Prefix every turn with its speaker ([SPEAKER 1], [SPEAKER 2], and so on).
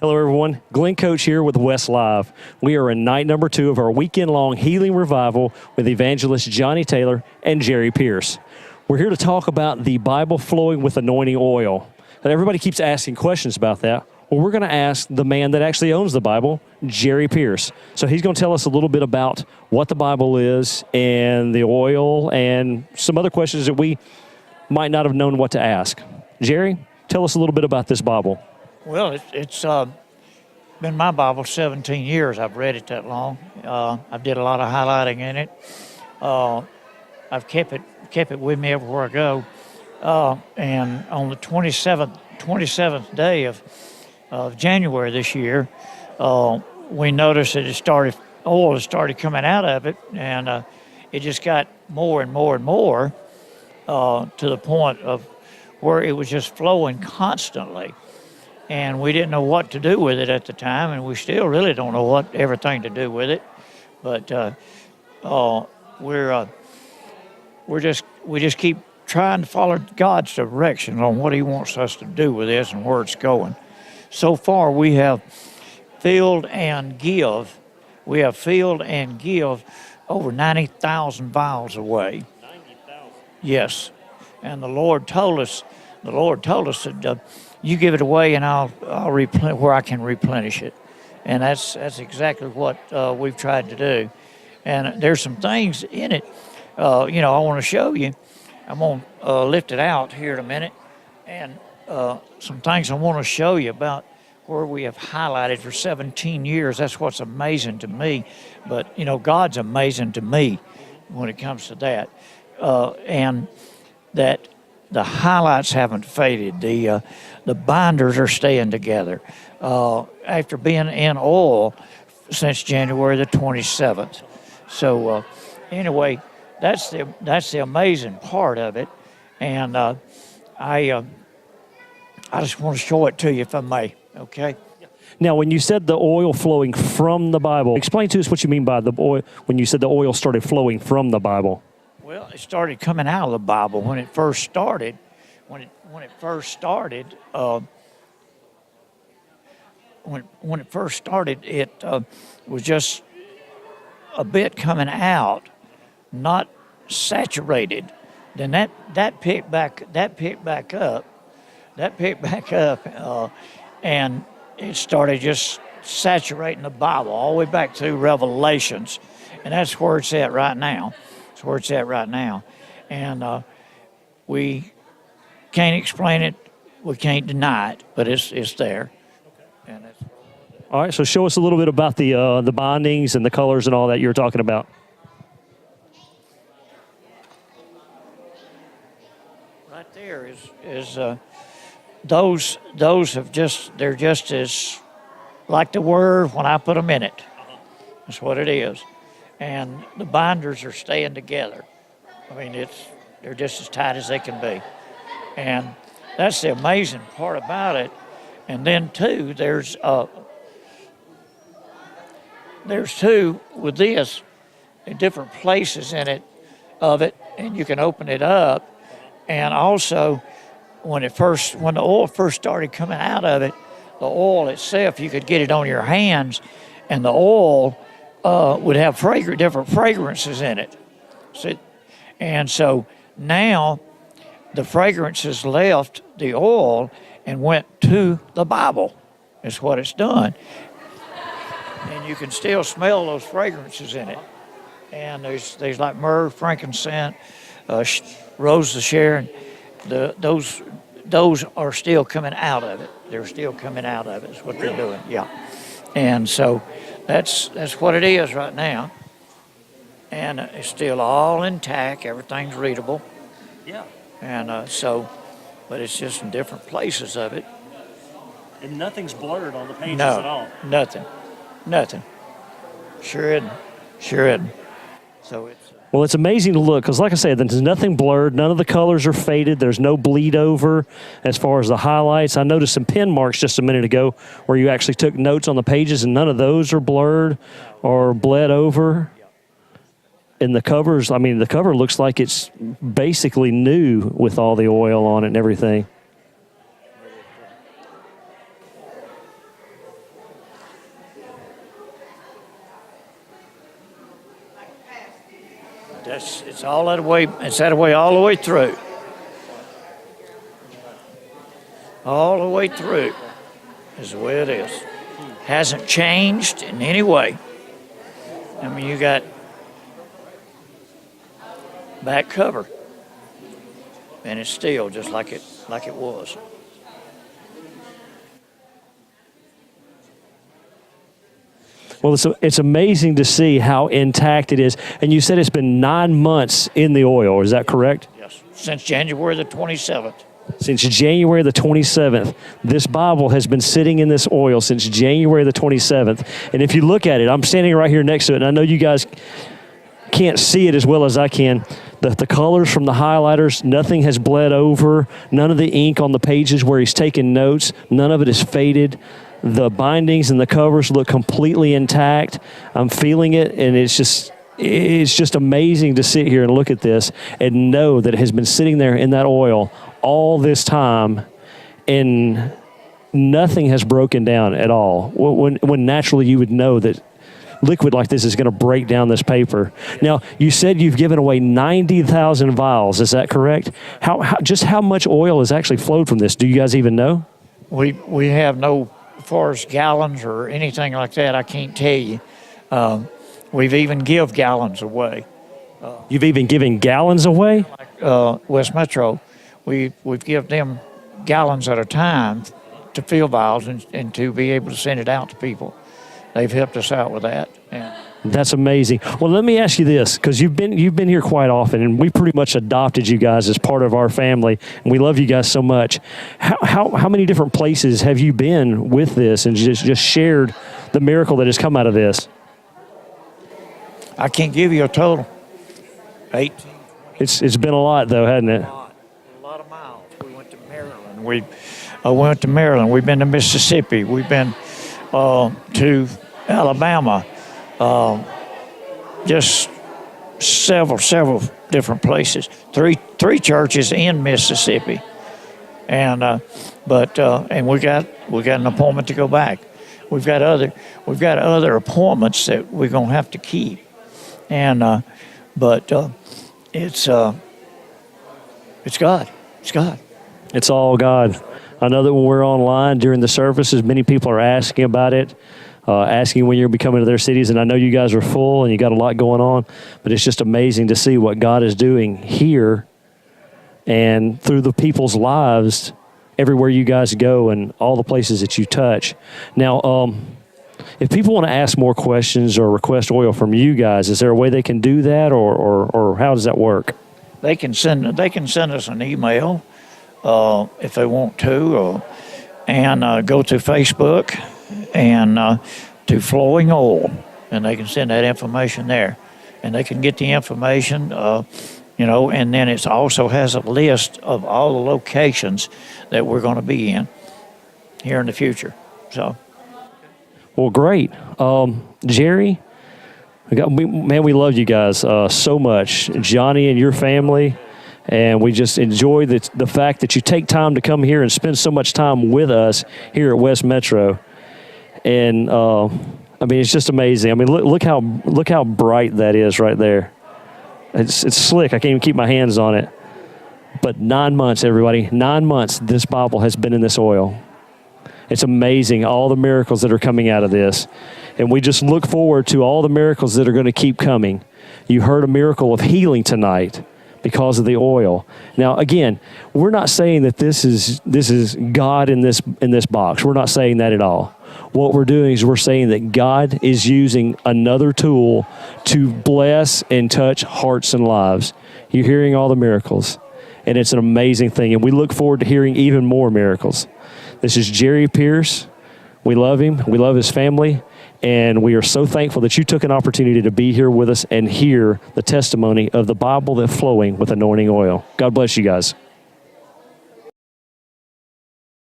[SPEAKER 1] Hello, everyone. Glenn Coach here with West Live. We are in night number 2 of our weekend-long healing revival with evangelist Johnny Taylor and Jerry Pearce. We're here to talk about the Bible flowing with anointing oil. And everybody keeps asking questions about that. Well, we're going to ask the man that actually owns the Bible, Jerry Pearce. So he's going to tell us a little bit about what the Bible is and the oil and some other questions that we might not have known what to ask. Jerry, tell us a little bit about this Bible.
[SPEAKER 2] Well, it's been my Bible 17 years. I've read it that long. I did a lot of highlighting in it. I've kept it with me everywhere I go. And on the 27th day of January this year, we noticed that oil had started coming out of it, and it just got more and more and more to the point of where it was just flowing constantly. And we didn't know what to do with it at the time, and we still really don't know everything to do with it. But we just keep trying to follow God's direction on what He wants us to do with this and where it's going. So far, we have filled and give. We have filled and give over 90,000 vials away.
[SPEAKER 1] 90,000.
[SPEAKER 2] Yes, and the Lord told us that. You give it away, and I'll where I can replenish it, and that's exactly what we've tried to do. And there's some things in it, I want to show you. I'm going to lift it out here in a minute, and some things I want to show you about where we have highlighted for 17 years. That's what's amazing to me. But God's amazing to me when it comes to that, and that. The highlights haven't faded. The binders are staying together. After being in oil since January the 27th. So anyway, that's the amazing part of it, and I just want to show it to you if I may. Okay.
[SPEAKER 1] Now, when you said the oil flowing from the Bible, explain to us what you mean by the oil when you said the oil started flowing from the Bible.
[SPEAKER 2] Well, it started coming out of the Bible when it first started. When it first started, it was just a bit coming out, not saturated. Then that picked back up, and it started just saturating the Bible all the way back through Revelations, and that's where it's at right now. And we can't explain it, we can't deny it, but it's there. And
[SPEAKER 1] all right, so show us a little bit about the bindings and the colors and all that you're talking about.
[SPEAKER 2] Right there is those they're just as like the Word when I put them in it. That's what it is. And the binders are staying together. I mean, they're just as tight as they can be. And that's the amazing part about it. And then, too, there's two with this in different places in it, and you can open it up. And also, when the oil first started coming out of it, the oil itself, you could get it on your hands, and the oil would have different fragrances in it. So now the fragrances left the oil and went to the Bible. Is what it's done. And you can still smell those fragrances in it. And there's like myrrh, frankincense, rose of Sharon. Those are still coming out of it. They're still coming out of it. Is what they're doing. Yeah. And so that's what it is right now. And it's still all intact. Everything's readable.
[SPEAKER 1] Yeah.
[SPEAKER 2] And but it's just in different places of it.
[SPEAKER 1] And nothing's blurred on the pages at all.
[SPEAKER 2] Nothing. Sure isn't. So it's.
[SPEAKER 1] Well, it's amazing to look because, like I said, there's nothing blurred. None of the colors are faded. There's no bleed over as far as the highlights. I noticed some pen marks just a minute ago where you actually took notes on the pages, and none of those are blurred or bled over. And the covers, the cover looks like it's basically new with all the oil on it and everything.
[SPEAKER 2] It's all that way. It's that way all the way through. All the way through is the way it is. Hasn't changed in any way. I mean, you got back cover, and it's still just like it was.
[SPEAKER 1] Well, it's amazing to see how intact it is. And you said it's been 9 months in the oil. Is that correct?
[SPEAKER 2] Yes. Since January the 27th.
[SPEAKER 1] Since January the 27th. This Bible has been sitting in this oil since January the 27th. And if you look at it, I'm standing right here next to it, and I know you guys can't see it as well as I can. The colors from the highlighters, nothing has bled over. None of the ink on the pages where he's taking notes, none of it is faded. The bindings and the covers look completely intact. I'm feeling it, and it's just amazing to sit here and look at this and know that it has been sitting there in that oil all this time, and nothing has broken down at all. When naturally you would know that liquid like this is going to break down this paper. Now, you said you've given away 90,000 vials. Is that correct? Just how much oil has actually flowed from this? Do you guys even know?
[SPEAKER 2] We have no, as far as gallons or anything like that, I can't tell you. We've even give gallons away.
[SPEAKER 1] You've even given gallons away?
[SPEAKER 2] West Metro, we've given them gallons at a time to fill vials and to be able to send it out to people. They've helped us out with that. And
[SPEAKER 1] that's amazing. Well, let me ask you this, because you've been here quite often, and we pretty much adopted you guys as part of our family, and we love you guys so much. How many different places have you been with this and just shared the miracle that has come out of this?
[SPEAKER 2] I can't give you a total. 18.
[SPEAKER 1] It's been a lot, though, hasn't it?
[SPEAKER 2] A lot of miles. We went to Maryland. We went to Maryland. We've been to Mississippi. We've been to Alabama. Just several different places. Three churches in Mississippi, and we got an appointment to go back. We've got other appointments that we're gonna have to keep, and it's God. It's God.
[SPEAKER 1] It's all God. I know that when we're online during the services, many people are asking about it. Asking when you're becoming to their cities, and I know you guys are full and you got a lot going on, but it's just amazing to see what God is doing here and through the people's lives everywhere you guys go and all the places that you touch. Now, if people want to ask more questions or request oil from you guys, is there a way they can do that, or how does that work?
[SPEAKER 2] They can send us an email if they want to, and go to Facebook and to Flowing Oil, and they can send that information there, and they can get the information, and then it also has a list of all the locations that we're going to be in here in the future. So,
[SPEAKER 1] well, great, Jerry. We love you guys so much, Johnny and your family. And we just enjoy the fact that you take time to come here and spend so much time with us here at West Metro. And it's just amazing. I mean, look how bright that is right there. It's slick. I can't even keep my hands on it. But 9 months, everybody, 9 months, this Bible has been in this oil. It's amazing, all the miracles that are coming out of this. And we just look forward to all the miracles that are going to keep coming. You heard a miracle of healing tonight because of the oil. Now, again, we're not saying that this is God in this box. We're not saying that at all. What we're doing is we're saying that God is using another tool to bless and touch hearts and lives. You're hearing all the miracles, and it's an amazing thing, and we look forward to hearing even more miracles. This is Jerry Pearce. We love him. We love his family. And we are so thankful that you took an opportunity to be here with us and hear the testimony of the Bible that's flowing with anointing oil. God bless you guys.